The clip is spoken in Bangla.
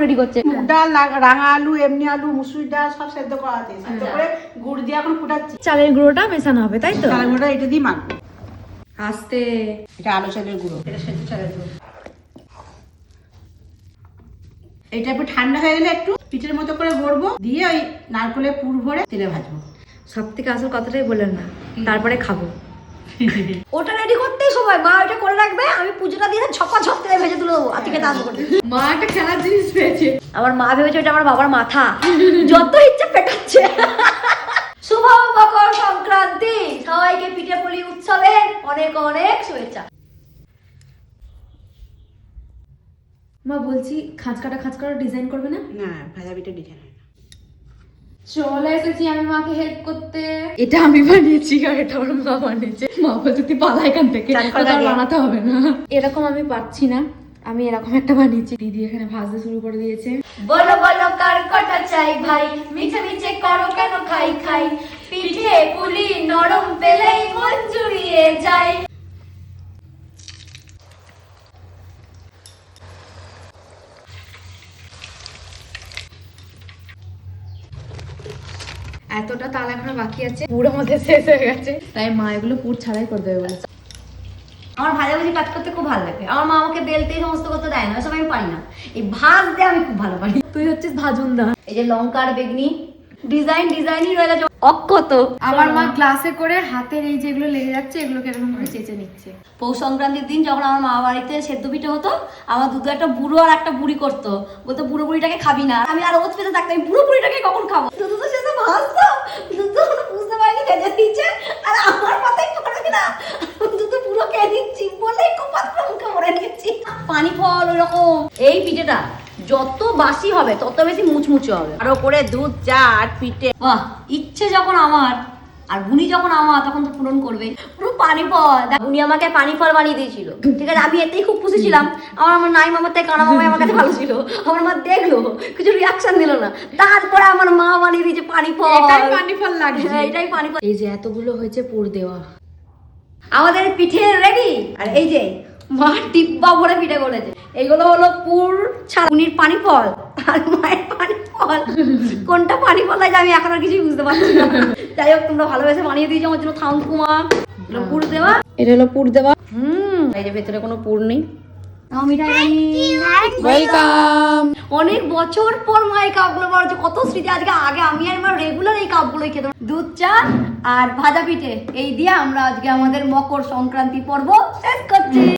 রেডি করছে। মুগ ডাল, রাঙা আলু, এমনি আলু, মুসুর ডাল সব সেদ্ধ করা আছে, সেদ্ধ করে গুড় দিয়ে এখন ফুটাচ্ছি। চালের গুঁড়োটা মেশানো হবে তাই তো? চালের গুঁড়োটা এটা দিয়ে মাখবো। আস্তে। এটা আলু চালের গুঁড়ো, এটা সেদ্ধ চালের গুঁড়ো। এটা একটু ঠান্ডা হয়ে গেলে একটু পিঠের মতো করে ভরবো, দিয়ে ওই নারকেলের পুর ভরে তেলে ভাজবো। সব থেকে আসল কথাটাই বললেন না, তারপরে খাবো। ওটা রেডি করতেই সময় মা ওটা করে রাখবে, আমি পুজোটা দিয়ে ছপা ছপ করে ভেজে তুলে দেবো। আজকে দাঁত করতে মা একটা খেলার জিনিস পেয়েছে। আমার মা ভেবেছে ওটা আমার বাবার মাথা, যত ইচ্ছা পেটাচ্ছে। শুভ মকর সংক্রান্তি, সবাইকে পিঠে পুলি উৎসবের অনেক অনেক শুভেচ্ছা। মা বলছি খাঁজ কাটা ডিজাইন করবে না? না, ভাজা পিঠে ডিজাইন হয় না। চলে এসেছি আমি মাকে হেল্প করতে। এটা আমি বানিয়েছি আর এটা আমার মা বানিয়েছে। মা বলছে তুই পালা এখান থেকে, বানাতে হবে না। এরকম আমি পারছি না, আমি এরকম একটা বানিয়েছি। দিদি এখানে ভাজতে শুরু করে দিয়েছে। বলো বলো কার কটা চাই ভাই, মিছে মিছে করো কেন খাই খাই, পিঠে পুলি নরম পেলেই মন জুড়িয়ে যায়। এতটা তাল এখনো বাকি আছে, পুর আমাদের শেষ হয়ে গেছে, তাই মা এগুলো পুর ছাড়াই করে দেবে বলেছে। আমার ভাজাভাজি কাজ করতে খুব ভালো লাগে। আমার মা আমাকে বেলতে সমস্ত করতে দেয় না, ওসব আমি পারি না। এই ভাজতে আমি খুব ভালো পারি। তুই হচ্ছিস ভাজুনদা। এই যে লঙ্কার বেগনি ডিজাইনই রয়ে গেছে অক্ষত। আমার মা গ্লাসে করে হাতের এই যেগুলো লেগে যাচ্ছে এগুলোকে এরকম করে চেঁচে নিচ্ছে। পৌষ সংক্রান্তির দিন যখন আমার মা বাড়িতে সেদ্ধ পিঠে হতো, আমার দুটো একটা বুড়ো আর একটা বুড়ি করতো, বলতো বুড়ো বুড়িটাকে খাবি না। আমি আর ওত পেতে থাকতাম, বুড়ো বুড়িটাকে কখন খাবো। দুধ তো শেষে ভাজতো, দুধ তো বুঝতে পারিনি ভেজে দিচ্ছে, আর আমার মাথায় পড়বে না, দুধ তো পুরো খেয়ে নিচ্ছি বলে কপাতটা মুখে ভরে নিচ্ছি। পানি ফল ওইরকম। এই পিঠেটা যত বাসি হবে তত বেশি মুচমুচে হবে। আরো করে দুধ, চা আর পিঠে। বাহ, ইচ্ছে যখন আমার আর বুনি যখন আমার, তখন তো পূরণ করবে। পুরো পানি ফল। বুনি আমাকে পানি ফল বানিয়ে দিয়েছিল, ঠিক আছে, আমি এতেই খুব খুশি ছিলাম। আমার নাই মামার থেকে কানা মামাই আমার কাছে ভালো ছিল। আমার মা দেখলো, কিছু রিয়াকশন দিল না, তারপরে আমার মা বানিয়ে দিয়েছে পানি ফল। এটাই পানি ফল লাগছে। হ্যাঁ, এটাই পানি ফল। এই যে এতগুলো হয়েছে পুর দেওয়া, আমাদের পিঠে রেডি। আর এই যে মা টিপ্পা ভরে পিঠে করেছে, এইগুলো হলো পুর ছাড়া বুনির পানি ফল আর মায়ের পানি ফল। কোনটা পানি ফল লাগে আমি এখন আর কিছুই বুঝতে পারছি না। যাই হোক, তোমরা ভালোবেসে বানিয়ে দিয়েছো আমার জন্য, থামকুমা। পুর দেওয়া, এটা হলো পুর দেওয়া। এই যে ভেতরে কোনো পুর নেই। ওয়েলকাম। অনেক বছর পর মা এই কাপগুলো বানাচ্ছে, কত স্মৃতি। আজকে আগে আমি আর মা রেগুলার এই কাপগুলোই খেতাম। দুধ চা আর ভাজা পিঠে এই দিয়ে আমরা আজকে আমাদের মকর সংক্রান্তি পর্ব শেষ করছি।